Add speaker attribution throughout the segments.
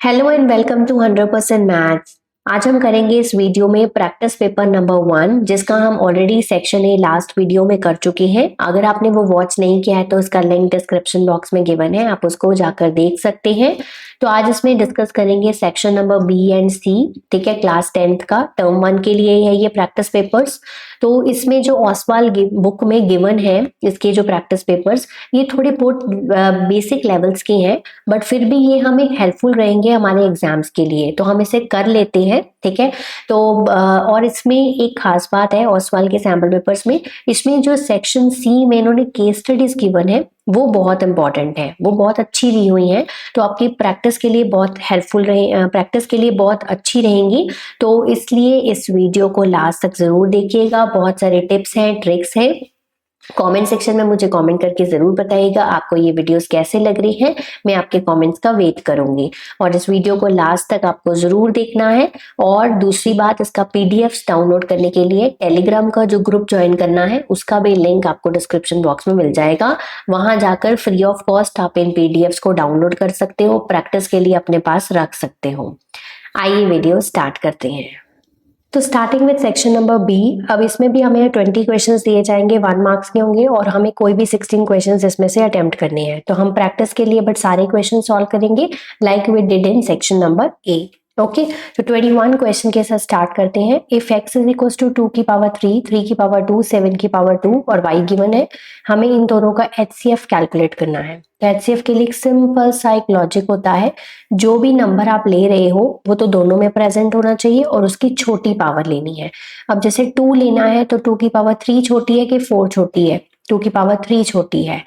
Speaker 1: Hello and welcome to 100% maths. आज हम करेंगे इस वीडियो में प्रैक्टिस पेपर नंबर 1, जिसका हम already section A last video में कर चुके हैं। अगर आपने वो वॉच नहीं किया है तो उसका लिंक डिस्क्रिप्शन बॉक्स में गिवन है, आप उसको जाकर देख सकते हैं। तो आज इसमें डिस्कस करेंगे सेक्शन नंबर बी एंड सी, ठीक है, क्लास 10th का टर्म 1 के लिए है ये प्रैक्टिस पेपर्स। तो इसमें जो ओसवाल बुक में गिवन है इसके जो प्रैक्टिस पेपर्स, ये थोड़े बहुत बेसिक लेवल्स के हैं, बट फिर भी ये हमें हेल्पफुल रहेंगे हमारे एग्जाम्स के लिए, तो हम इसे कर लेते हैं, ठीक है। तो और इसमें एक खास बात है ओसवाल के सैम्पल पेपर्स में, इसमें जो सेक्शन सी में इन्होंने केस स्टडीज गिवन है वो बहुत इंपॉर्टेंट है, वो बहुत अच्छी दी हुई है, तो आपकी प्रैक्टिस के लिए बहुत हेल्पफुल रहे, प्रैक्टिस के लिए बहुत अच्छी रहेंगी। तो इसलिए इस वीडियो को लास्ट तक जरूर देखिएगा, बहुत सारे टिप्स हैं, ट्रिक्स हैं। कमेंट सेक्शन में मुझे कमेंट करके जरूर बताइएगा आपको ये वीडियोस कैसे लग रही हैं, मैं आपके कमेंट्स का वेट करूंगी। और इस वीडियो को लास्ट तक आपको जरूर देखना है। और दूसरी बात, इसका पीडीएफ्स डाउनलोड करने के लिए टेलीग्राम का जो ग्रुप ज्वाइन करना है उसका भी लिंक आपको डिस्क्रिप्शन बॉक्स में मिल जाएगा। वहां जाकर फ्री ऑफ कॉस्ट आप इन पीडीएफ्स को डाउनलोड कर सकते हो, प्रैक्टिस के लिए अपने पास रख सकते हो। आइए वीडियो स्टार्ट करते हैं। तो starting with section number B, अब इसमें भी हमें 20 क्वेश्चंस दिए जाएंगे, 1 मार्क्स के होंगे और हमें कोई भी 16 क्वेश्चंस इसमें से अटेम्प्ट करने हैं। तो हम प्रैक्टिस के लिए बट सारे क्वेश्चन सॉल्व करेंगे like we did in section number A. Okay, तो 21 क्वेश्चन के साथ स्टार्ट करते हैं। If x is equal to 2 की पावर 3, 3 की पावर 2, 7 की पावर 2 और y गिवन है, हमें इन दोनों का HCF कैलकुलेट करना है। तो HCF के लिए एक सिंपल सा एक लॉजिक होता है, जो भी नंबर आप ले रहे हो वो तो दोनों में प्रेजेंट होना चाहिए और उसकी छोटी पावर लेनी है। अब जैसे 2 लेना है तो 2 की पावर 3 छोटी है कि 4 छोटी है? 2 की पावर 3 छोटी है।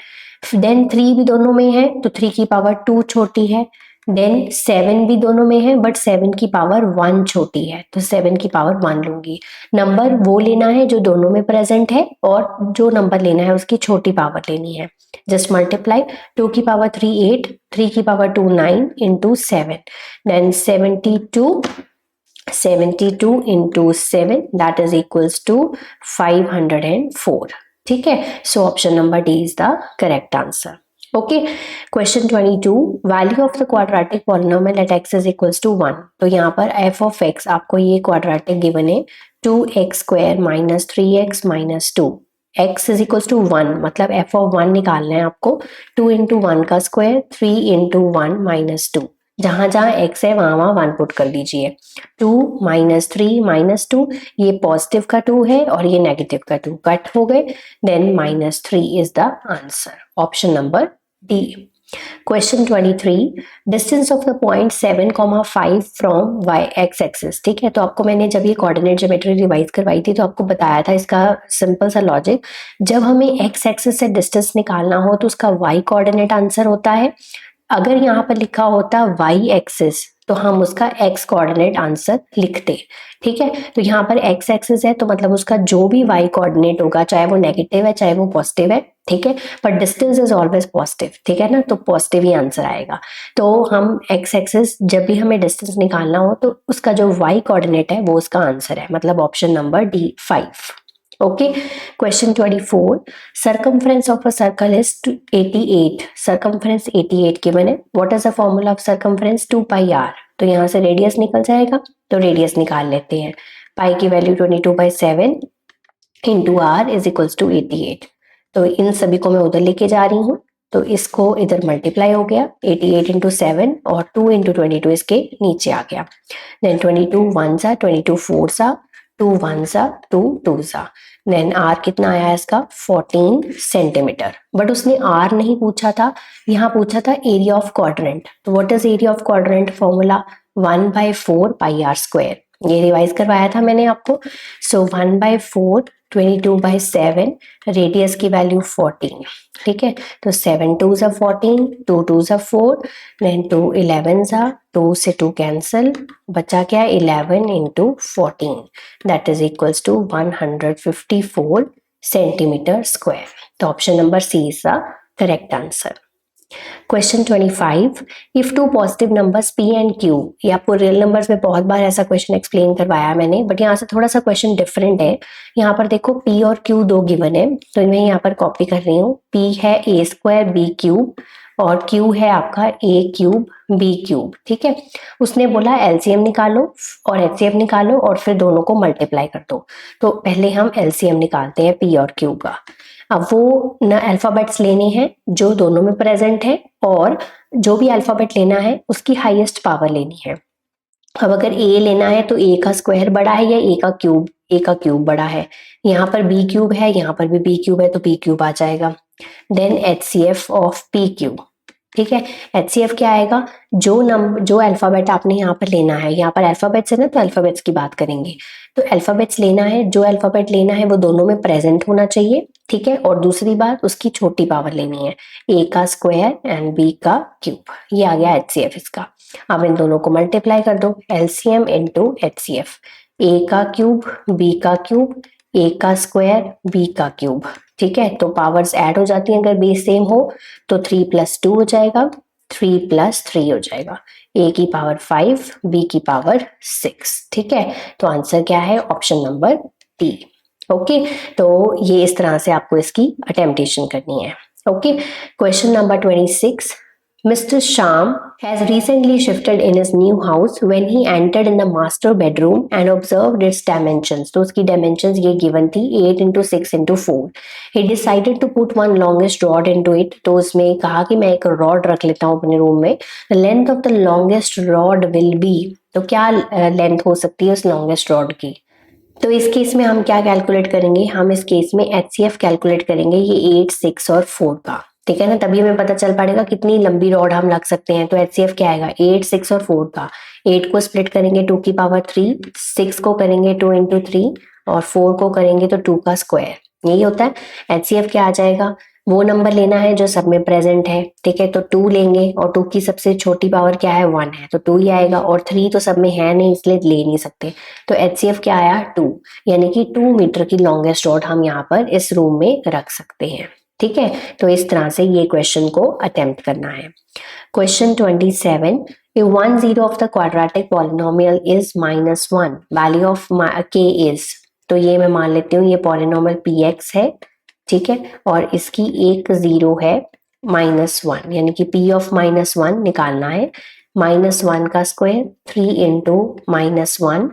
Speaker 1: देन 3 भी दोनों में है तो 3 की पावर 2 छोटी है। देन 7 भी दोनों में है बट 7 की पावर 1 छोटी है, तो 7 की पावर 1 लूंगी। नंबर वो लेना है जो दोनों में प्रेजेंट है और जो नंबर लेना है उसकी छोटी पावर लेनी है। जस्ट मल्टीप्लाई, 2 की पावर 3 8, 3 की power 2 9 into 7, then 72 into 7 that is equals to 504। ठीक है, so option number D is the correct answer. Okay, question 22, value of the quadratic polynomial at x is equals to 1। तो यहाँ पर f of x, आपको ये quadratic given है 2x square minus 3x minus 2, x is equals to 1, मतलब f of 1 निकालना है आपको। 2 इंटू 1 का स्क्वायर, 3 इंटू 1 माइनस 2, जहां जहां x है वहां वहां 1 पुट कर दीजिए। 2 माइनस 3 माइनस 2, ये पॉजिटिव का 2 है और ये नेगेटिव का 2 कट हो गए। Then minus 3 is the answer, option number D. Question 23, distance of the point 7,5 from y x axis. ठीक है, तो आपको मैंने जब ये कोऑर्डिनेट ज्योमेट्री रिवाइज करवाई थी तो आपको बताया था इसका सिंपल सा लॉजिक, जब हमें x एक्सिस से डिस्टेंस निकालना हो तो उसका y कोऑर्डिनेट आंसर होता है। अगर यहाँ पर लिखा होता y एक्सिस तो हम उसका x कोऑर्डिनेट आंसर लिखते। ठीक है, तो यहाँ पर x एक्सिस है तो मतलब उसका जो भी y कोऑर्डिनेट होगा, चाहे वो नेगेटिव है चाहे वो पॉजिटिव है, ठीक है, पर डिस्टेंस इज ऑलवेज पॉजिटिव, ठीक है ना, तो पॉजिटिव ही आंसर आएगा। तो हम x एक्सिस जब भी हमें डिस्टेंस निकालना हो तो उसका जो y कोऑर्डिनेट है वो उसका आंसर है, मतलब option number D 5। Okay, question 24, circumference of a circle is 88, circumference 88 given है, what is the formula of circumference? 2 pi r। तो यहाँ से रेडियस निकल जाएगा, तो रेडियस निकाल लेते हैं। पाई की value 22/7 into r is equals to 88। तो इन सभी को मैं उधर लेके जा रही हूँ, तो इसको इधर मल्टीप्लाई हो गया, 88 इंटू 7 और 2 इंटू 22 इसके नीचे आ गया। देन 22 1 सा, 22 4 सा, 2 1 सा, 2 2 सा, देन r कितना आया इसका? 14 सेंटीमीटर। बट उसने r नहीं पूछा था, यहाँ पूछा था एरिया ऑफ क्वाड्रेंट। तो what is area of quadrant? Formula 1/4 pi r square, ये रिवाइज करवाया था मैंने आपको। सो 1/4 22/7, रेडियस की वैल्यू 14, ठीक है, तो 7 2 सा 14, 2 2 सा 4, देन 2 11 सा, 2 से 2 कैंसिल, बचा क्या? 11 into 14 that is equals to 154 centimetre square. तो option number C is the correct answer. Question 25, if two positive numbers p and q, ये आपको रियल नंबर्स में बहुत बार ऐसा क्वेश्चन एक्सप्लेन करवाया मैंने, बट यहाँ से थोड़ा सा क्वेश्चन डिफरेंट है। यहाँ पर देखो p और q दो गिवन है, तो मैं यहाँ पर कॉपी कर रही हूँ। p है a स्क्वायर b क्यूब और q है आपका a क्यूब b क्यूब, ठीक है। उसने बोला एलसीएम निकालो और एचसीएफ निकालो और फिर दोनों को मल्टीप्लाई कर दो। तो पहले हम एलसीएम निकालते हैं p और q का। अब वो न अल्फाबेट्स लेने हैं जो दोनों में प्रेजेंट है और जो भी अल्फाबेट लेना है उसकी हाईएस्ट पावर लेनी है। अब अगर a लेना है तो a का स्क्वायर बड़ा है या a का क्यूब बड़ा है। यहाँ पर b क्यूब है, यहाँ पर भी b क्यूब है, तो p क्यूब आ जाएगा। Then HCF of p cube, ठीक है। HCF क्या आएगा, जो अल्फाबेट आपने यहाँ पर लेना है, यहाँ पर अल्फाबेट्स है ना, तो अल्फाबेट्स की बात करेंगे। तो अल्फाबेट्स लेना है, जो अल्फाबेट लेना है वो दोनों में प्रेजेंट होना चाहिए, ठीक है। और दूसरी बात, उसकी छोटी पावर लेनी है, a का स्क्वायर एंड b का क्यूब। ये आ गया HCF इसका। अब इन दोनों को मल्टीप्लाई कर दो, एलसीएम इंटू HCF, a का क्यूब b का क्यूब, a का स्क्वायर b का क्यूब, ठीक है। तो पावर्स ऐड हो जाती हैं, अगर बेस सेम हो तो 3 + 2 हो जाएगा, 3 + 3 हो जाएगा, a की पावर 5 b की पावर 6, ठीक है। तो आंसर क्या है, ऑप्शन नंबर डी। ओके, तो ये इस तरह से आपको इसकी अटेम्प्टेशन करनी है। Okay, question number 26, Mr. Sham has recently shifted in his new house. When he entered in the master bedroom and observed its dimensions, तो उसकी dimensions ये given थी 8 × 6 × 4. He decided to put one longest rod into it. तो उसमें कहा कि मैं एक rod रख लेता हूँ अपने रूम में. The length of the longest rod will be, तो क्या लेंथ हो सकती है उस longest rod की। तो इस केस में हम क्या कैलकुलेट करेंगे, हम इस केस में HCF कैलकुलेट करेंगे, ये 8, 6 और 4 का, ठीक है ना। तभी हमें पता चल पड़ेगा कितनी लंबी रॉड हम रख सकते हैं। तो HCF क्या आएगा, 8, 6 और 4 का। 8 को स्प्लिट करेंगे 2 की पावर 3, 6 को करेंगे 2 × 3 और 4 को करेंगे तो 2 का स्क्वायर, यही होता है। HCF क्या आ जाएगा, वो नंबर लेना है जो सब में प्रेजेंट है, ठीक है। तो 2 लेंगे और 2 की सबसे छोटी पावर क्या है, 1 है, तो 2 ही आएगा। और 3 तो सब में है नहीं, इसलिए ले नहीं सकते। तो HCF क्या आया, 2, यानी कि 2 मीटर की लॉन्गेस्ट रॉड हम यहाँ पर इस रूम में रख सकते हैं, ठीक है। तो इस तरह से ये क्वेश्चन को अटेम्प्ट करना है। Question 27, if 1 0 of the quadratic polynomial is -1, value of k is, तो ये मैं मान लेती हूँ ये पॉलिनोमियल px है, ठीक है। और इसकी एक 0 है -1, यानी कि p of -1 निकालना है। -1 का स्क्वायर 3 × -1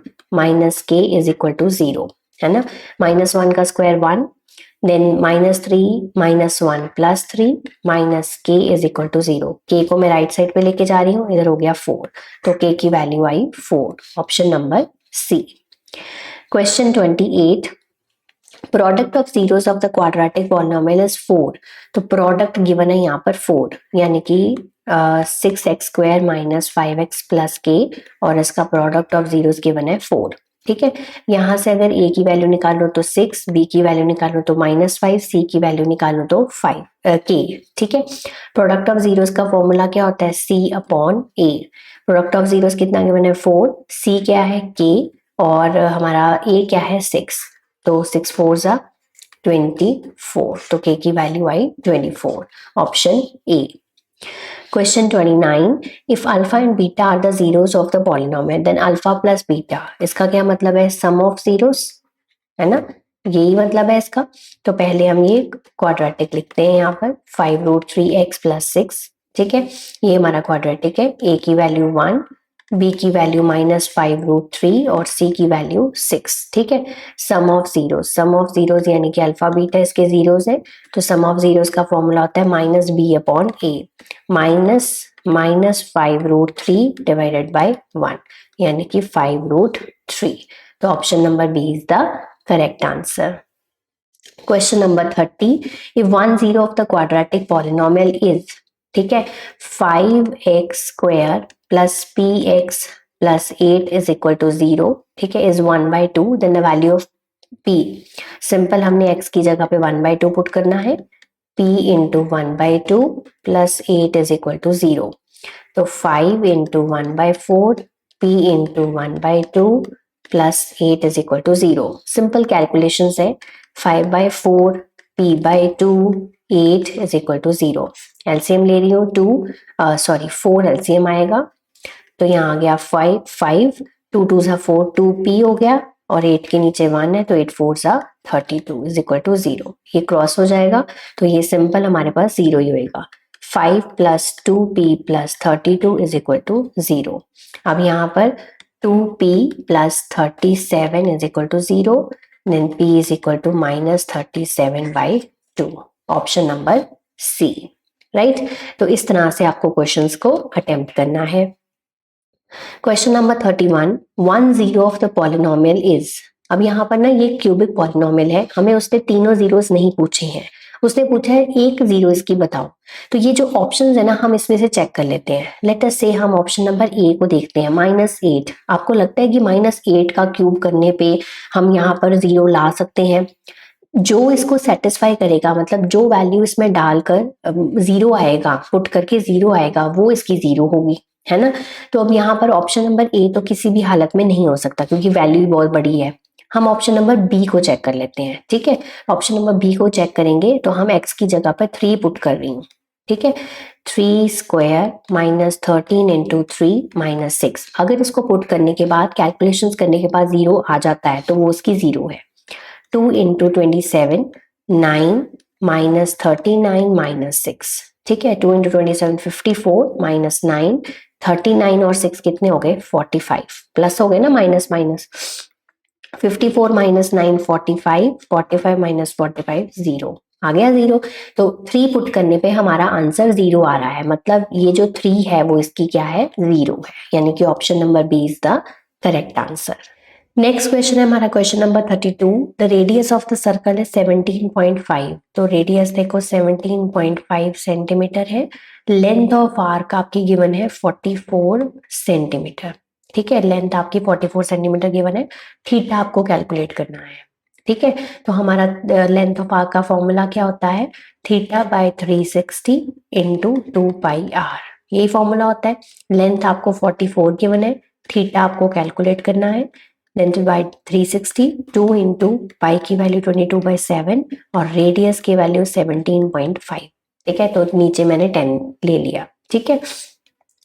Speaker 1: - k = 0, है ना। -1 का स्क्वायर 1, देन -3 - 1 + 3 - k = 0। k को मैं राइट साइड पे लेके जा रही हूँ, इधर हो गया 4, तो k की वैल्यू आई 4, option number C. Question 28, product of zeros of the quadratic polynomial is 4। तो प्रोडक्ट गिवन है यहाँ पर 4, यानी कि 6x² - 5x + k, और इसका प्रोडक्ट ऑफ जीरोस गिवन है 4, ठीक है। यहाँ से अगर a की वैल्यू निकालो तो 6, b की वैल्यू निकालो तो -5, c की वैल्यू निकालो तो 5 k, ठीक है। प्रोडक्ट ऑफ जीरोस का फॉर्मूला क्या होता है, c/a। प्रोडक्ट ऑफ जीरोस कितना गिवन है, 4, c क्या है k, और हमारा a क्या है 6, तो 6 4 = 24, तो k की value I 24, option A. Question 29, if alpha and beta are the zeros of the polynomial, then alpha plus beta, इसका क्या मतलब है, sum of zeros, है ना, यही मतलब है इसका। तो पहले हम ये क्वाड्रेटिक लिखते हैं यहाँ पर, 5√3x + 6, ठीक है। ये हमारा क्वाड्रेटिक है, a की वैल्यू 1, b की वैल्यू -5√3 और c की वैल्यू 6, ठीक है। सम ऑफ जीरोस यानी कि अल्फा बीटा इसके जीरोस है, तो सम ऑफ जीरोस का फॉर्मूला होता है -b/a, -5√3 / 1, यानी कि 5√3। तो option number B is the correct answer. Question number 30, if 1 0 of the quadratic polynomial is, ठीक है, 5x² + px + 8 = 0, ठीक है, is 1/2, then the value of p, simple हमने x की जगह पे 1/2 पुट करना है, p × 1/2 + 8 = 0, तो 5 × 1/4, p × 1/2 + 8 = 0। सिंपल कैलकुलेशंस है, 5/4, p/2, 8 = 0। एलसीएम ले रही हूँ 4 एलसीएम आएगा, तो यहाँ आ गया 5, 2 2 = 4, 2p हो गया, और 8 के नीचे 1 है, तो 8 4 = 32 = 0। ये क्रॉस हो जाएगा, तो ये सिंपल हमारे पास 0 ही होएगा। 5 plus 2p plus 32 is equal to 0। अब यहाँ पर 2p plus 37 is equal to 0, then p is equal to -37/2, option number C, right. तो इस तरह से आपको क्वेश्चंस को अटेम्प्ट करना है। Question number 31, 1 zero of the polynomial is. अब यहाँ पर ना ये क्यूबिक पॉलिनोमियल है, हमें उसने तीनों जीरोस नहीं पूछे हैं, उसने पूछा है एक जीरो इसकी बताओ। तो ये जो ऑप्शंस है ना हम इसमें से चेक कर लेते हैं। लेट अस से हम ऑप्शन नंबर ए को देखते हैं, -8। आपको लगता है कि -8 का क्यूब करने पे हम यहाँ पर जीरो ला सकते हैं? जो इसको सेटिस्फाई करेगा, मतलब जो वैल्यू इसमें डालकर जीरो आएगा, पुट करके जीरो आएगा, वो इसकी जीरो होगी, है ना। तो अब यहाँ पर ऑप्शन नंबर ए तो किसी भी हालत में नहीं हो सकता क्योंकि वैल्यू बहुत बड़ी है। हम ऑप्शन नंबर बी को चेक कर लेते हैं, ठीक है। ऑप्शन नंबर बी को चेक करेंगे तो हम एक्स की जगह पर 3 पुट कर रही हूँ, ठीक है। 3 स्क्वायर -13 इंटू 3 -6, अगर इसको पुट करने के बाद कैलकुलेशंस करने के बाद जीरो आ जाता है तो वो उसकी जीरो है। 2 इंटू 27 9 -39 -6, ठीक है। 2 इंटू 27 54 -9 39 और 6 कितने हो गए 45, प्लस हो गए ना माइनस माइनस। 54 -9 45, 45 -45 0 आ गया जीरो। तो 3 पुट करने पे हमारा आंसर जीरो आ रहा है, मतलब ये जो 3 है वो इसकी क्या है जीरो है, यानी कि option number B is the correct answer. Next question है हमारा question number 32, the radius of the circle है 17.5। तो रेडियस देखो 17.5 सेंटीमीटर है, लेंथ ऑफ आर्क आपकी गिवन है 44 सेंटीमीटर, ठीक है। लेंथ आपकी 44 सेंटीमीटर गिवन है, थीटा आपको कैलकुलेट करना है, ठीक है। तो हमारा लेंथ ऑफ आर्क का फॉर्मूला क्या होता है, थीटा बाय 360 इंटू 2πr, यही फॉर्मूला होता है। लेंथ आपको 44 गिवन है, थीटा आपको कैलकुलेट करना है, लेंथ बाय 360, 2 इंटू पाई की वैल्यू 22/7 और रेडियस की वैल्यू 17.5, ठीक है। तो नीचे मैंने 10 ले लिया, ठीक है।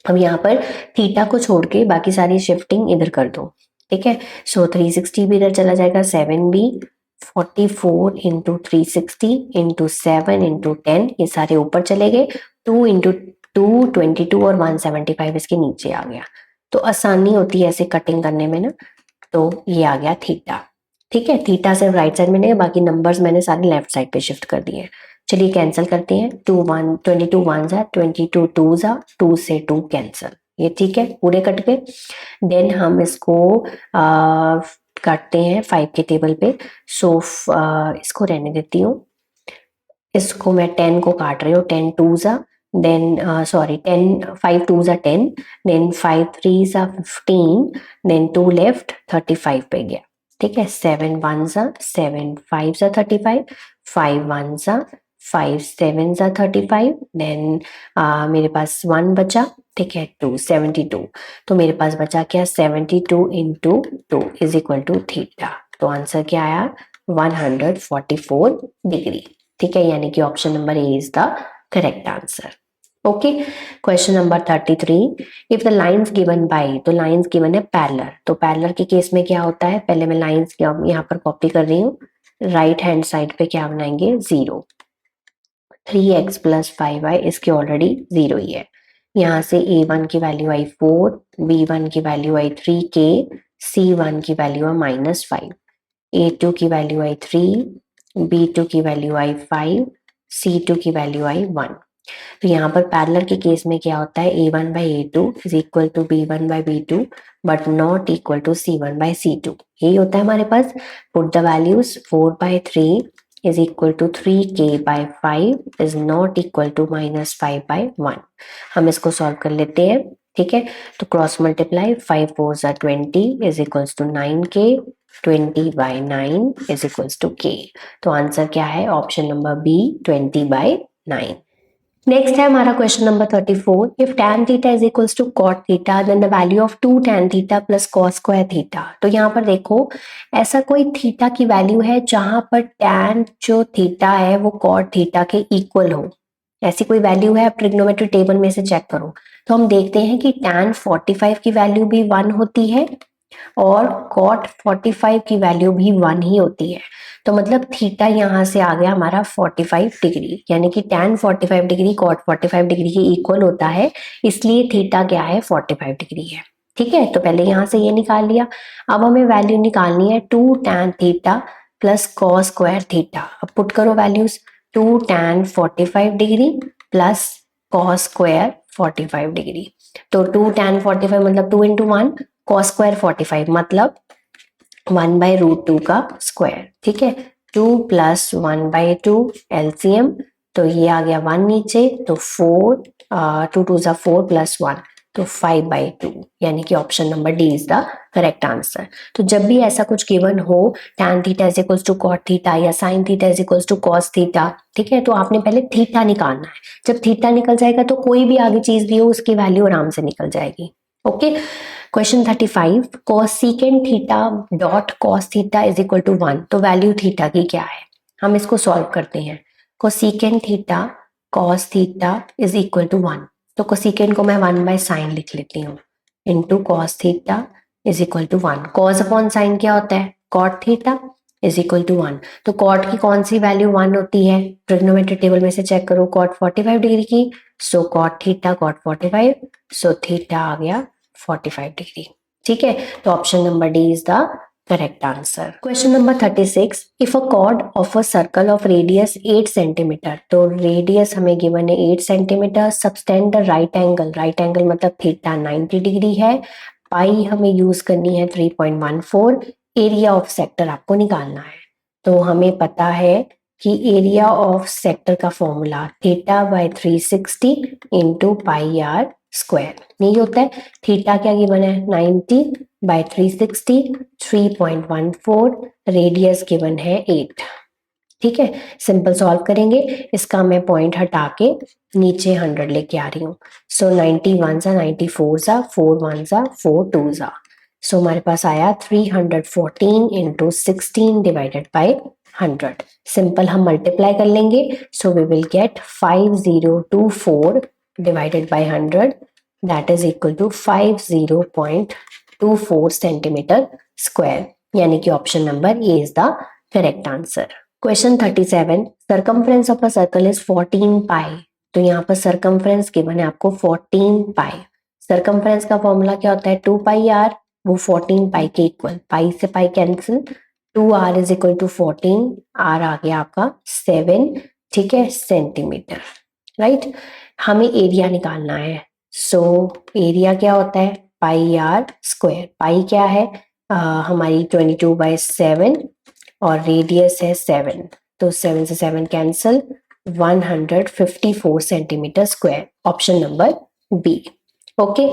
Speaker 1: अब यहाँ पर थीटा को छोड़ के बाकी सारी शिफ्टिंग इधर कर दो, ठीक है। सो 360 भी इधर चला जाएगा, 7 भी, 44 इंटू 360 इंटू 7 इंटू 10 ये सारे ऊपर चले गए, 2 इंटू 2 22 और 175 इसके नीचे आ गया। तो आसानी होती है ऐसे कटिंग करने में ना, तो ये आ गया थीटा, ठीक है। थीटा सिर्फ राइट साइड में नहीं है, बाकी नंबर्स मैंने सारे लेफ्ट साइड पे शिफ्ट कर दिए। चलिए कैंसिल करते हैं, 22 1 जा 22 2 जा 2 से 2 कैंसिल, ये ठीक है, पूरे कट गए। देन हम इसको काटते हैं 5 के टेबल पे। सो इसको रहने देती हूँ, इसको मैं 10 को काट रही हूँ, 10 2 जा, देन सॉरी 10 5 2 जा 10, देन 5 3 जा 15, देन 2 लेफ्ट 35 पे गया, ठीक है। 7 1 जा 7 5 जा 35, 5 1 जा 5 7 जा 35, देन मेरे पास 1 बचा, ठीक है, 2 72। तो मेरे पास बचा क्या 72 into 2 is equal to theta. तो आंसर क्या आया 144 डिग्री, ठीक है, यानी कि option number A is the correct answer. Okay, question number 33, if the lines given by, तो लाइंस गिवन है पैरेलल, तो पैरेलल के केस में क्या होता है, पहले मैं लाइंस यहाँ पर कॉपी कर रही हूँ, राइट हैंड साइड पे क्या बनाएंगे 0, 3x + 5y इसकी ऑलरेडी 0 ही है। यहाँ से a1 की वैल्यू आई 4, b1 की वैल्यू आई 3k, c1 की वैल्यू है -5, a2 की वैल्यू आई 3, b2 की वैल्यू आई 5, c2 की वैल्यू आई 1। तो यहाँ पर पैरेलल के केस में क्या होता है, a1/a2 is equal to b1/b2 but not equal to c1/c2, यही होता है हमारे पास। Put the values 4/3 is equal to 3k/5 is not equal to -5/1। हम इसको सॉल्व कर लेते हैं, ठीक है। तो क्रॉस मल्टीप्लाई 5 4 जा 20 is equals to 9k, 20/9 is equals to k। तो आंसर क्या है ऑप्शन नंबर बी 20/9। नेक्स्ट है हमारा question number 34, if tan theta is equals to cot theta then the value of 2 tan theta plus cos square theta. तो यहाँ पर देखो ऐसा कोई थीटा की वैल्यू है जहां पर tan जो थीटा है वो cot थीटा के इक्वल हो, ऐसी कोई वैल्यू है, आप ट्रिग्नोमेट्री टेबल में से चेक करो। तो हम देखते हैं कि tan 45 की वैल्यू भी 1 होती है और cot 45 की वैल्यू भी 1 ही होती है, तो मतलब थीटा यहाँ से आ गया हमारा 45 डिग्री, यानी कि tan 45 डिग्री cot 45 डिग्री के इक्वल होता है, इसलिए थीटा क्या है 45 डिग्री है। ठीक है, तो पहले यहाँ से ये निकाल लिया। अब हमें वैल्यू निकालनी है 2 tan theta plus cos square theta. अब पुट करो values, 2 tan 45 degree plus cos square 45 degree, तो 2 tan 45 मतलब 2 इंटू 1, cos स्क्वायर 45 मतलब 1/√2 का स्क्वायर। ठीक है, 2 प्लस 1/2 एलसीएम, तो ये आ गया 1 नीचे, तो 4, 2 2 ज़ा 4 प्लस 1, तो 5/2, यानी कि option number D is the correct answer. तो जब भी ऐसा कुछ गिवन हो, tan theta is equals to cot theta या sin theta is equals to cos theta, ठीक है, तो आपने पहले थीटा निकालना है। जब थीटा निकल जाएगा तो कोई भी आगे चीज दी हो उसकी वैल्यू आराम से निकल जाएगी। Okay, question 35, cosecant theta dot cos theta is equal to 1, तो वैल्यू थीटा की क्या है, हम इसको सॉल्व करते हैं। Cosecant theta cos theta is equal to 1, तो कोसेकेंट को मैं 1/sin लिख लेती हूँ, into cos theta is equal to 1। cos upon sine क्या होता है, cot theta is equal to 1, तो cot की कौन सी वैल्यू 1 होती है, ट्रिग्नोमेट्री टेबल में से चेक करो, cot 45 डिग्री की, so cot theta cot 45, so theta आ गया 45 डिग्री। ठीक है, तो option number D is the correct answer. Question number 36, if a chord of a circle of radius 8 centimetre, तो रेडियस हमें गिवन है 8 centimetre, subtend the right angle, right angle मतलब theta 90 degree है, पाई हमें use करनी है 3.14, area of sector आपको निकालना है। तो हमें पता है कि एरिया ऑफ सेक्टर का formula θ/360 into pi R square, यही होता है। थीटा क्या गिवन है 90/360, 3.14, रेडियस गिवन है 8। ठीक है, सिंपल सॉल्व करेंगे, इसका मैं पॉइंट हटा के नीचे 100 लेके आ रही हूँ, सो 91 सा 94 सा 4 1 सा 4 2 सा, सो हमारे पास आया 314 इंटू 16 डिवाइडेड बाई 100। सिंपल हम मल्टीप्लाई कर लेंगे, so we will get 5024 divided by 100, that is equal to 50.24 centimetre square, यानी कि option number A is the correct answer. Question 37, circumference of a circle is 14 pi, तो यहाँ पर circumference given है आपको 14 पाई। सर्कमफ्रेंस का फॉर्मूला क्या होता है 2 पाई आर, वो 14 पाई के इक्वल, पाई से pi cancel, 2r is equal to 14, r आ गया आपका 7, ठीक है, सेंटीमीटर, राइट। हमें एरिया निकालना है, सो एरिया क्या होता है पाई आर स्क्वायर, पाई क्या है हमारी 22/7 और रेडियस है 7, तो 7 से 7 cancel, 154 centimetre square, option number B. Okay,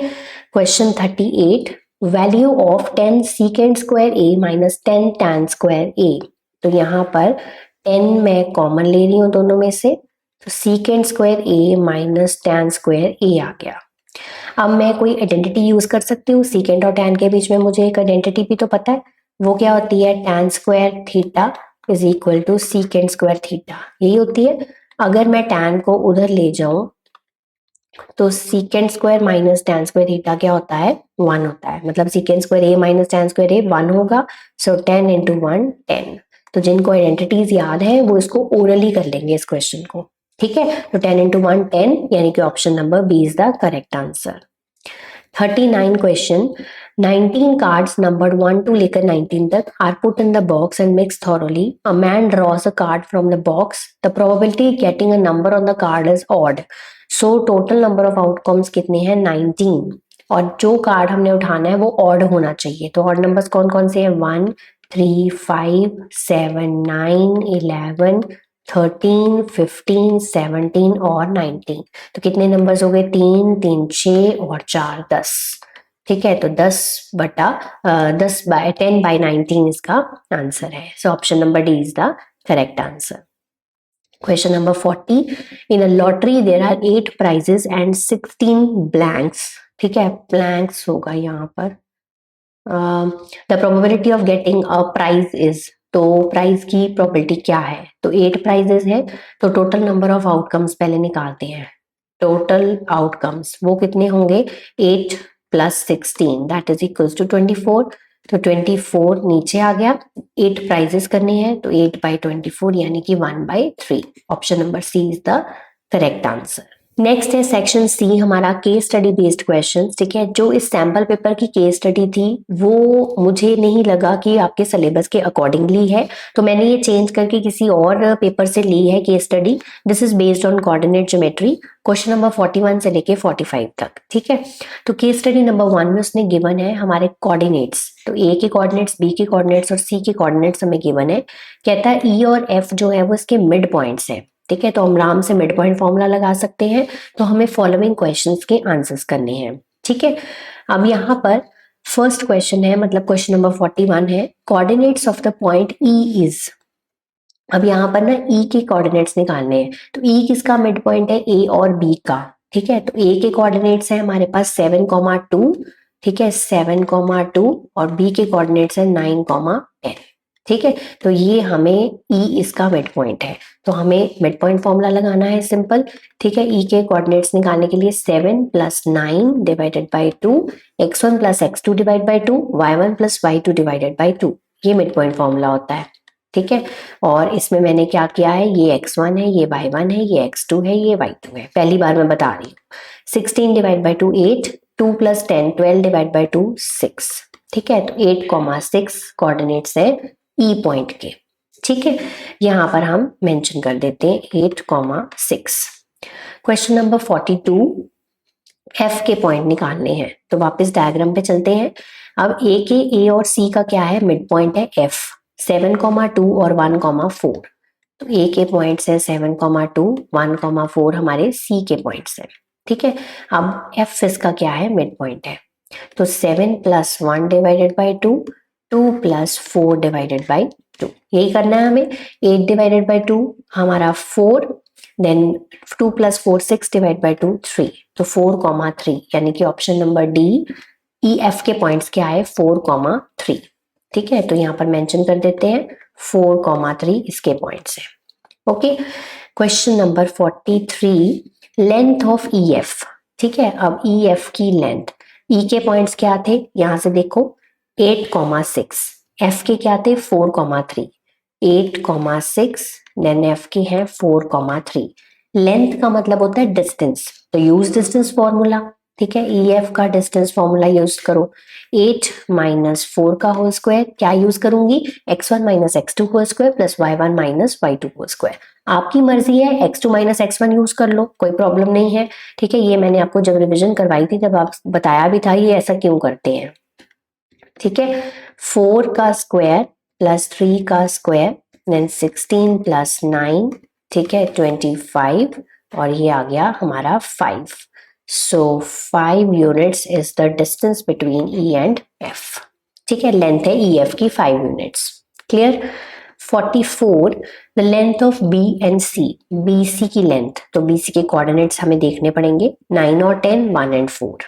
Speaker 1: question 38, value of 10 secant square A minus 10 tan square A, तो यहाँ पर 10 मैं कॉमन ले रही हूँ दोनों में से, तो सीकेंड square A minus tan square ए आ गया। अब मैं कोई आइडेंटिटी यूज कर सकती हूँ, सीकेंड और tan के बीच में मुझे एक आइडेंटिटी भी तो पता है, वो क्या होती है tan square theta is equal to secant square theta, यही होती है। अगर मैं tan को उधर ले जाऊं तो secant square minus tan square theta क्या होता है 1 होता है, मतलब सीकेंड square A minus tan square ए 1 होगा, सो 10 इंटू 1 10। तो जिनको आइडेंटिटीज याद है वो इसको ओरली कर लेंगे इस क्वेश्चन को, ठीक है, तो 10 इंटू 1 10, यानी कि option number B is the correct answer. 39 question, 19 cards numbered 1 to लेकर 19 तक are put in the box and mixed thoroughly. A man draws a card from the box. The probability of getting a number on the card is odd. So total number of outcomes कितने हैं 19, और जो card हमने उठाना है वो odd होना चाहिए। तो ऑड नंबर्स कौन कौन से हैं 1 3 5 7 9 11 13 15 17 और 19, तो कितने नंबर्स हो गए 3 3 6 और 4 10। ठीक है, तो 10/19 इसका आंसर है, so option number D is the correct answer. Question number 40, in a lottery there are 8 prizes and 16 blanks, ठीक है, ब्लैंक्स होगा यहाँ पर, the probability of getting a prize is, तो प्राइज की प्रोबेबिलिटी क्या है, तो 8 प्राइजेस है, तो टोटल नंबर ऑफ आउटकम्स पहले निकालते हैं। टोटल आउटकम्स वो कितने होंगे 8 plus 16 that is equals to 24, तो 24 नीचे आ गया, 8 प्राइजेस करने हैं तो 8/24 यानी कि 1/3। Option number C is the correct answer. Next है सेक्शन सी हमारा केस स्टडी बेस्ड क्वेश्चन। ठीक है, जो इस सैंपल पेपर की केस स्टडी थी वो मुझे नहीं लगा कि आपके सिलेबस के अकॉर्डिंगली है, तो मैंने ये चेंज करके किसी और पेपर से ली है case study. This is based on coordinate geometry, question number 41 से लेके 45 तक। ठीक है, तो केस स्टडी नंबर 1 में उसने गिवन है हमारे कोऑर्डिनेट्स, तो ए के कोऑर्डिनेट्स, बी के कोऑर्डिनेट्स और सी के कोऑर्डिनेट्स हमें गिवन है। कहता है ई और एफ जो है वो इसके मिड पॉइंट्स है। ठीक है, तो हम आराम से मिड पॉइंट फॉर्मूला लगा सकते हैं। तो हमें फॉलोइंग क्वेश्चंस के आंसर्स करने हैं। ठीक है, अब यहाँ पर फर्स्ट क्वेश्चन है, मतलब क्वेश्चन नंबर 41 है, coordinates of the point E is. अब यहाँ पर ना ई के कोऑर्डिनेट्स निकालने हैं, तो ई किसका मिड पॉइंट है, ए और बी का। ठीक है, तो ए के कोऑर्डिनेट्स है हमारे पास 7,2। ठीक है, 7,2 और बी के कोऑर्डिनेट्स है 9,10। ठीक है, तो ये हमें ई इसका मिड पॉइंट है, तो हमें मिड पॉइंट फॉर्मूला लगाना है सिंपल। ठीक है, ई के कोऑर्डिनेट्स निकालने के लिए 7 + 9 divided by 2, x1 + x2 divide by 2, y1 + y2 divided by 2, ये मिड पॉइंट फॉर्मूला होता है। ठीक है, और इसमें मैंने क्या किया है, ये x1 है, ये y1 है, ये x2 है, ये y2 है, पहली बार मैं बता रही हूँ। 16 डिवाइड बाई 2 8, 2 + 10 12 डिवाइड बाई 2 6। ठीक है, तो 8,6 कोऑर्डिनेट्स है ई पॉइंट के। ठीक है, यहाँ पर हम मेंशन कर देते हैं 8,6। क्वेश्चन नंबर 42, एफ के पॉइंट निकालने हैं, तो वापस डायग्राम पे चलते हैं। अब ए और सी का क्या है, मिड पॉइंट है एफ, 7,2 और 1,4। तो ए के पॉइंट्स है 7,2, 1,4 हमारे सी के पॉइंट्स है। ठीक है, अब एफ इसका क्या है, मिड पॉइंट है, तो 7 + 1 डिवाइडेड बाई 2, 2 + 4 डिवाइडेड बाई 2, यही करना है हमें। 8 डिवाइडेड बाई 2 हमारा 4, देन 2 + 4 6 डिवाइड बाई 2 3, तो 4,3 यानी कि option number D E F के पॉइंट्स क्या है, 4,3। ठीक है, तो यहाँ पर मेंशन कर देते हैं 4,3 इसके पॉइंट्स है। Okay, question number 43, length of E F. ठीक है, अब ई एफ की लेंथ, ई के पॉइंट्स क्या थे, यहां से देखो 8,6, एफ के क्या थे 4,3, 8,6 देन एफ के हैं 4,3। लेंथ का मतलब होता है डिस्टेंस, तो यूज डिस्टेंस फॉर्मूला। ठीक है, ई एफ का डिस्टेंस फॉर्मूला यूज करो, 8 - 4 का होल स्क्वायर, क्या यूज करूंगी, x1 - x2 whole square plus y1 - y2 whole square. आपकी मर्जी है, x2 - x1 यूज कर लो, कोई प्रॉब्लम नहीं है। ठीक है, ये मैंने आपको जब रिविजन करवाई थी तब आप बताया भी था ये ऐसा क्यों करते हैं। ठीक है, 4 का स्क्वायर प्लस 3 का स्क्वायर, देन 16 + 9, ठीक है 25, और ये आ गया हमारा 5। So 5 units is the distance between E and F. ठीक है, लेंथ है ई एफ की 5 units. Clear. 44, the length of B and C, B C की लेंथ, तो बी सी के कोऑर्डिनेट्स हमें देखने पड़ेंगे, 9 और 10, 1 और 4।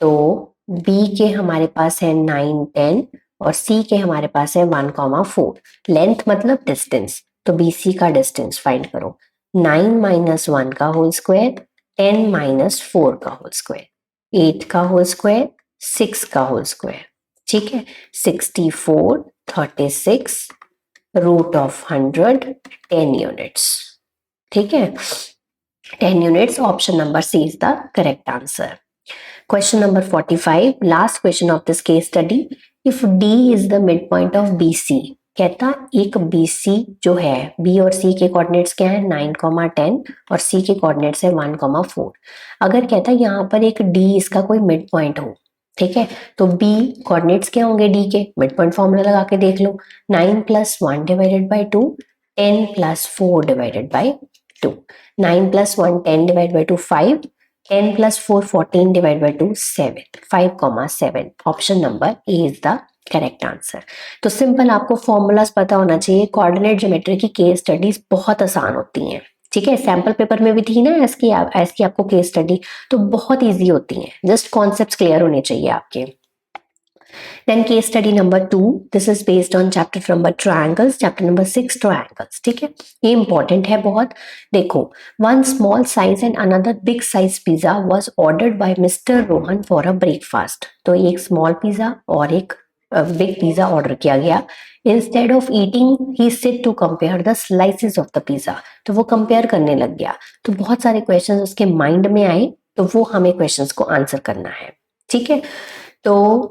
Speaker 1: तो बी के हमारे पास है 9, 10 और सी के हमारे पास है 1,4। लेंथ मतलब डिस्टेंस, तो बी सी का डिस्टेंस फाइंड करो, 9 - 1 का होल स्क्वायर, 10 - 4 का होल स्क्वायर, 8 का होल स्क्वायर, 6 का होल स्क्वायर। ठीक है, 64, 36, √100, 10 यूनिट्स। ठीक है, 10 units, option number C is the correct answer. Question number 45, last question of this case study. If D is the midpoint of BC, कहता एक BC जो है, B और C के कोऑर्डिनेट्स क्या है 9, 10 और C के कोऑर्डिनेट्स है 1,4। अगर कहता यहाँ पर एक D इसका कोई मिड पॉइंट हो, ठीक है, तो B कोऑर्डिनेट्स क्या होंगे D के, मिड पॉइंट फॉर्मूला लगा के देख लो, 9 + 1 divided by 2, 10 + 4 divided by 2, 9 + 1 10 divide by 2 5, 10 + 4 14 divide by 2 7, 5,7। Option number A is the correct answer. तो सिंपल आपको फॉर्मूलाज पता होना चाहिए। कोऑर्डिनेट ज्योमेट्री की केस स्टडीज बहुत आसान होती हैं। ठीक है, सैंपल पेपर में भी थी ना ऐसी आपको केस स्टडी, तो बहुत इजी होती हैं, जस्ट कॉन्सेप्ट्स क्लियर होने चाहिए आपके। Then case study number 2, this is based on chapter number triangles, chapter number 6 triangles। ठीक है, ये इंपॉर्टेंट है बहुत। देखो, one small size and another big size pizza was ordered by Mr. Rohan for a breakfast। तो एक small pizza और एक बिग पिज्जा ऑर्डर किया गया। Instead of eating he sit to compare the slices of the pizza, तो वो compare करने लग गया। तो बहुत सारे क्वेश्चंस उसके माइंड में आए, तो वो हमें क्वेश्चंस को आंसर करना है, ठीक है। तो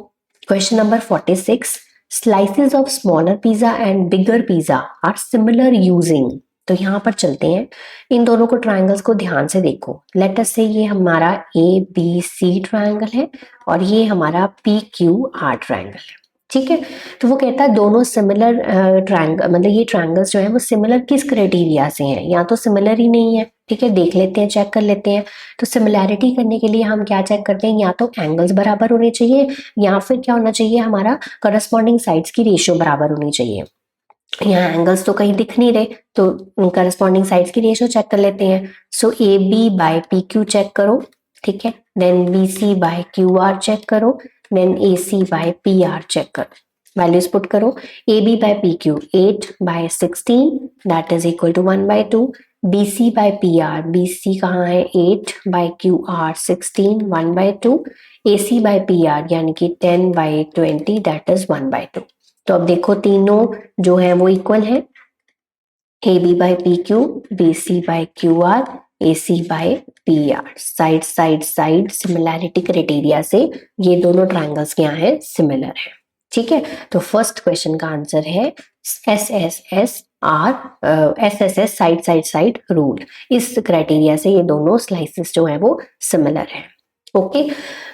Speaker 1: question number 46, slices of smaller pizza and bigger pizza are similar using. तो यहाँ पर चलते हैं, इन दोनों को ट्रायंगल्स को ध्यान से देखो। लेट अस से ये हमारा ABC ट्रायंगल है और ये हमारा PQR ट्रायंगल है, ठीक है। तो वो कहता है दोनों सिमिलर ट्रायंगल, मतलब ये ट्रायंगल्स जो है वो सिमिलर किस क्राइटेरिया से हैं, या तो सिमिलर ही नहीं है, ठीक है। देख लेते हैं, चेक कर लेते हैं। तो सिमिलैरिटी करने के लिए हम क्या चेक करते हैं, या तो एंगल्स बराबर होने चाहिए, या फिर क्या होना चाहिए, हमारा करस्पॉन्डिंग साइड्स की रेशियो बराबर होनी चाहिए। यहाँ एंगल्स तो कहीं दिख नहीं रहे, तो करस्पॉन्डिंग साइड्स की रेशियो चेक कर लेते हैं। So AB by PQ check करो, ठीक है। Then BC by QR check करो, then AC by PR check करो। वैल्यूज पुट करो। AB by PQ 8 by 16 that is equal to 1/2। BC by PR, BC कहाँ है, 8 by QR 16 1/2। AC by PR यानी कि 10 बाय 20 दैट इज 1/2। तो अब देखो तीनों जो है वो इक्वल है, AB by PQ, BC by QR, AC by PR। Side side side similarity criteria से ये दोनों ट्रायंगल्स क्या है, सिमिलर है, ठीक है। तो फर्स्ट क्वेश्चन का आंसर है SSS side side side rule. इस क्राइटेरिया से ये दोनों स्लाइसेस जो है वो सिमिलर है। Okay,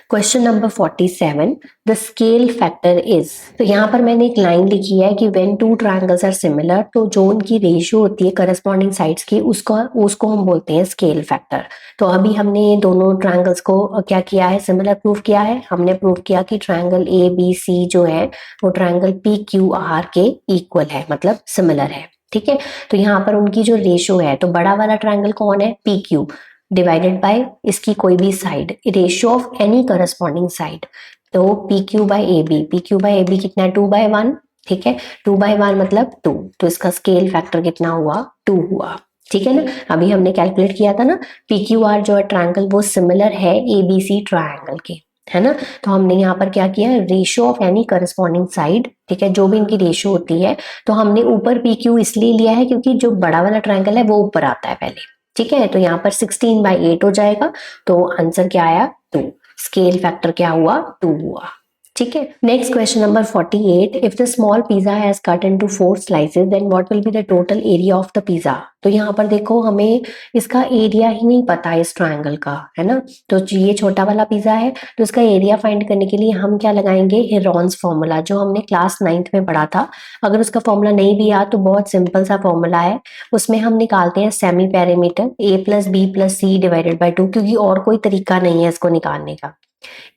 Speaker 1: question number 47, the scale factor is. तो यहाँ पर मैंने एक लाइन लिखी है कि when two triangles are similar, तो जो उनकी रेशियो होती है करस्पॉन्डिंग साइड्स की, उसको हम बोलते हैं स्केल फैक्टर। तो अभी हमने ये दोनों ट्रायंगल्स को क्या किया है, सिमिलर प्रूव किया है। हमने प्रूव किया कि ट्रायंगल ABC जो है वो ट्रायंगल PQR के इक्वल है, मतलब सिमिलर है, ठीक है। तो यहाँ पर उनकी जो रेशियो है, तो बड़ा वाला ट्रायंगल कौन है, PQ डिवाइडेड बाय इसकी कोई भी side, ratio of any corresponding side. तो PQ by AB, PQ by AB कितना है, 2/1, ठीक है। 2/1 मतलब 2, तो इसका स्केल फैक्टर कितना हुआ, 2 हुआ, ठीक है ना। अभी हमने कैलकुलेट किया था ना, PQR जो है ट्रायंगल वो सिमिलर है ABC ट्रायंगल के, है ना। तो हमने यहाँ पर क्या किया, ratio of any corresponding side, ठीक है, जो भी इनकी रेशियो होती है। तो हमने ऊपर PQ इसलिए लिया है क्योंकि जो बड़ा वाला ट्रायंगल है वो ऊपर आता है पहले, ठीक है। तो यहाँ पर 16/8 हो जाएगा, तो आंसर क्या आया, 2। स्केल फैक्टर क्या हुआ, 2 हुआ, ठीक है। Next question number 48, if the small pizza has cut into 4 slices then what will be the total area of the pizza. तो यहाँ पर देखो हमें इसका एरिया ही नहीं पता है इस ट्रायंगल का, है ना। तो ये छोटा वाला पिज्जा है, तो इसका एरिया फाइंड करने के लिए हम क्या लगाएंगे, हेरॉन्स फॉर्मूला, जो हमने क्लास 9th में पढ़ा था। अगर उसका फॉर्मूला नहीं भी याद तो बहुत सिंपल सा फॉर्मूला है, उसमें हम निकालते हैं semi parameter A + B + C divided by 2, क्योंकि और कोई तरीका नहीं है इसको निकालने का।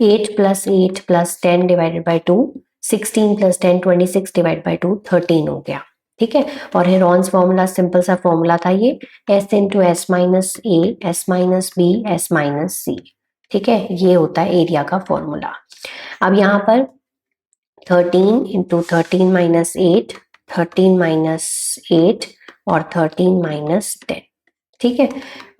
Speaker 1: 8 + 8 + 10 डिवाइडेड बाय 2, 16 + 10 26 डिवाइड बाय 2 13 हो गया, ठीक है। और हेरॉन्स फॉर्मूला सिंपल सा फॉर्मूला था ये, S × S - A S - B S - C, ठीक है। ये होता है एरिया का फॉर्मूला। अब यहाँ पर 13 × 13 - 8, 13 - 8 और 13 - 10, ठीक है।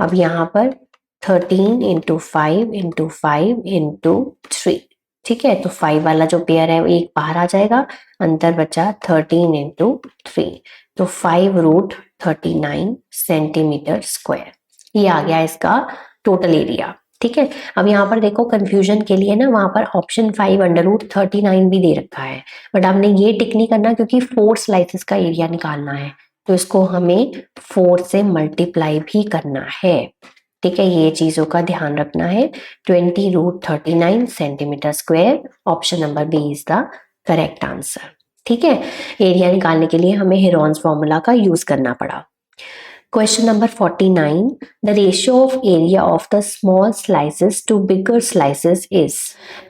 Speaker 1: अब यहाँ पर 13 × 5 × 5 × 3, ठीक है। तो 5 वाला जो पेयर है वो एक बाहर आ जाएगा, अंतर बचा 13 × 3, तो 5√39 सेंटीमीटर स्क्वायर। ये आ गया इसका टोटल एरिया, ठीक है। अब यहाँ पर देखो कंफ्यूजन के लिए ना, वहां पर ऑप्शन 5 √39 भी दे रखा है, बट हमने ये टिक नहीं करना क्योंकि 4 स्लाइसेस का एरिया निकालना है, तो इसको हमें 4 से मल्टीप्लाई भी करना है, ठीक है। ये चीजों का ध्यान रखना है। 20√39 centimetre square, option number B is the correct answer, ठीक है। एरिया निकालने के लिए हमें हेरॉन्स फॉर्मूला का यूज करना पड़ा। Question number 49, the ratio of area of the small slices to bigger slices is.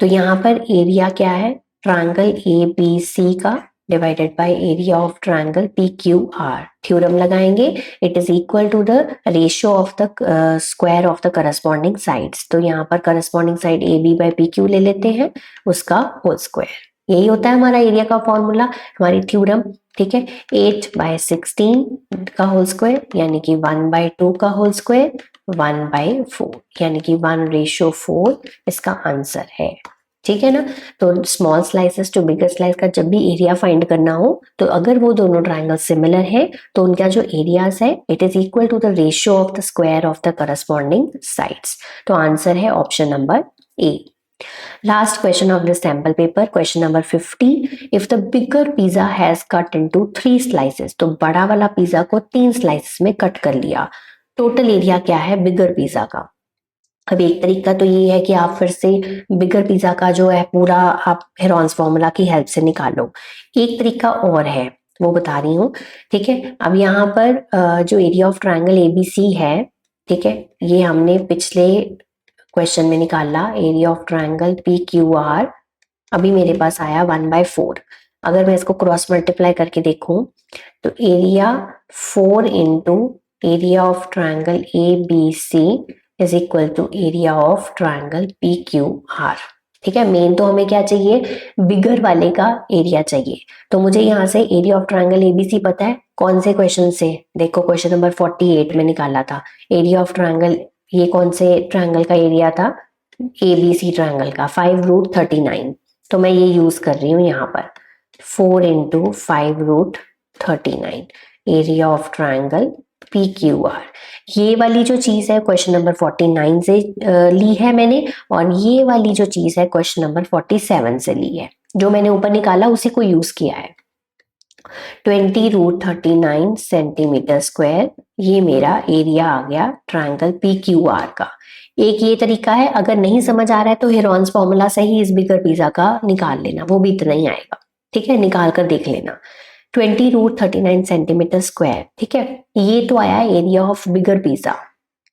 Speaker 1: तो यहाँ पर एरिया क्या है, ट्रायंगल ABC का divided by area of triangle PQR। Theorem लगाएंगे, it is equal to the ratio of the square of the corresponding sides. तो यहाँ पर करस्पॉन्डिंग साइड AB/PQ ले लेते हैं, उसका होल स्क्वायर। यही होता है हमारा एरिया का फॉर्मूला, हमारी थ्योरम, ठीक है। 8/16 का होल स्क्वायर यानी कि 1/2 का होल स्क्वायर, 1/4 यानी कि 1:4 इसका आंसर है, ठीक है ना। तो small slices to bigger slice का जब भी एरिया फाइंड करना हो तो अगर वो दोनों ट्राइंगल सिमिलर है तो उनका जो एरियाज है it is equal to the ratio of the square of the corresponding sides. तो आंसर है option number A. Last question of this sample paper, question number 50. If the bigger pizza has cut into 3 slices, तो बड़ा वाला pizza को 3 slices में cut कर लिया, टोटल एरिया क्या है बिगर पिज्जा का। अब एक तरीका तो ये है कि आप फिर से बिगर पिज्जा का जो है पूरा आप हेरॉन्स फॉर्मूला की हेल्प से निकालो। एक तरीका और है वो बता रही हूँ, ठीक है। अब यहाँ पर जो एरिया ऑफ ट्राइंगल एबीसी है, ठीक है, ये हमने पिछले क्वेश्चन में निकाला area of triangle P Q are, अभी मेरे पास आया 1/4। अगर मैं इसको क्रॉस मल्टीप्लाई करके देखूं तो area 4 into area of triangle A B C is equal to area of triangle P Q R. ठीक है, मेन तो हमें क्या चाहिए, बिगर वाले का एरिया चाहिए। तो मुझे यहाँ से एरिया ऑफ ट्राइंगल एबीसी पता है, कौन से क्वेश्चन से, देखो क्वेश्चन नंबर 48 में निकाला था एरिया ऑफ ट्राइंगल, ये कौन से ट्राइंगल का एरिया था, एबीसी ट्राइंगल का, 5√39। तो मैं ये यूज कर रही हूँ यहाँ पर 4 into 5√39 area of triangle P Q are. ये वाली जो चीज है क्वेश्चन नंबर 49 से ली है मैंने, और ये वाली जो चीज है क्वेश्चन नंबर 47 से ली है। जो मैंने ऊपर निकाला उसी को यूज किया है। 20√39 सेंटीमीटर स्क्वायर, ये मेरा एरिया आ गया ट्राइंगल पी क्यू आर का। एक ये तरीका है, अगर नहीं समझ आ रहा है तो हेरॉन्स फॉर्मूला से ही इस बिगर पिज्जा का निकाल लेना, वो भी इतना ही आएगा। ठीक है, निकाल कर देख लेना। 20√39 सेंटीमीटर स्क्वायर, ठीक है, ये तो आया एरिया ऑफ बिगर पिज्जा।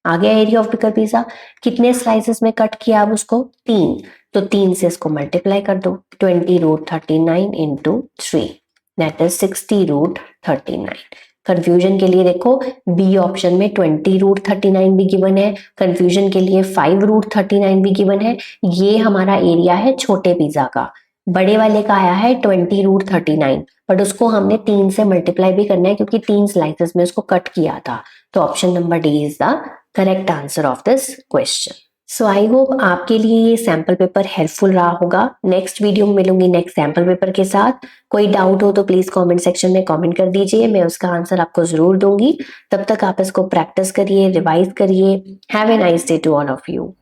Speaker 1: आ गया एरिया ऑफ बिगर पिज्जा, कितने स्लाइसेस में कट किया अब उसको, 3, तो 3 से इसको मल्टीप्लाई कर दो, 20√39 इंटू 3 दैट इज 60√39। कंफ्यूजन के लिए देखो बी ऑप्शन में 20√39 भी गिवन है, कंफ्यूजन के लिए 5√39 भी गिवन है। ये हमारा एरिया है छोटे पिज्जा का, बड़े वाले का आया है 20√39, बट उसको हमने 3 से मल्टीप्लाई भी करना है क्योंकि 3 स्लाइसेस में उसको कट किया था। तो option number D is the correct answer of this question. So I hope आपके लिए ये सैम्पल पेपर हेल्पफुल रहा होगा। नेक्स्ट वीडियो में मिलूंगी नेक्स्ट सैम्पल पेपर के साथ। कोई डाउट हो तो प्लीज कमेंट सेक्शन में कमेंट कर दीजिए, मैं उसका आंसर आपको जरूर दूंगी। तब तक आप इसको प्रैक्टिस करिए, रिवाइज करिए। Have a nice day to all of you.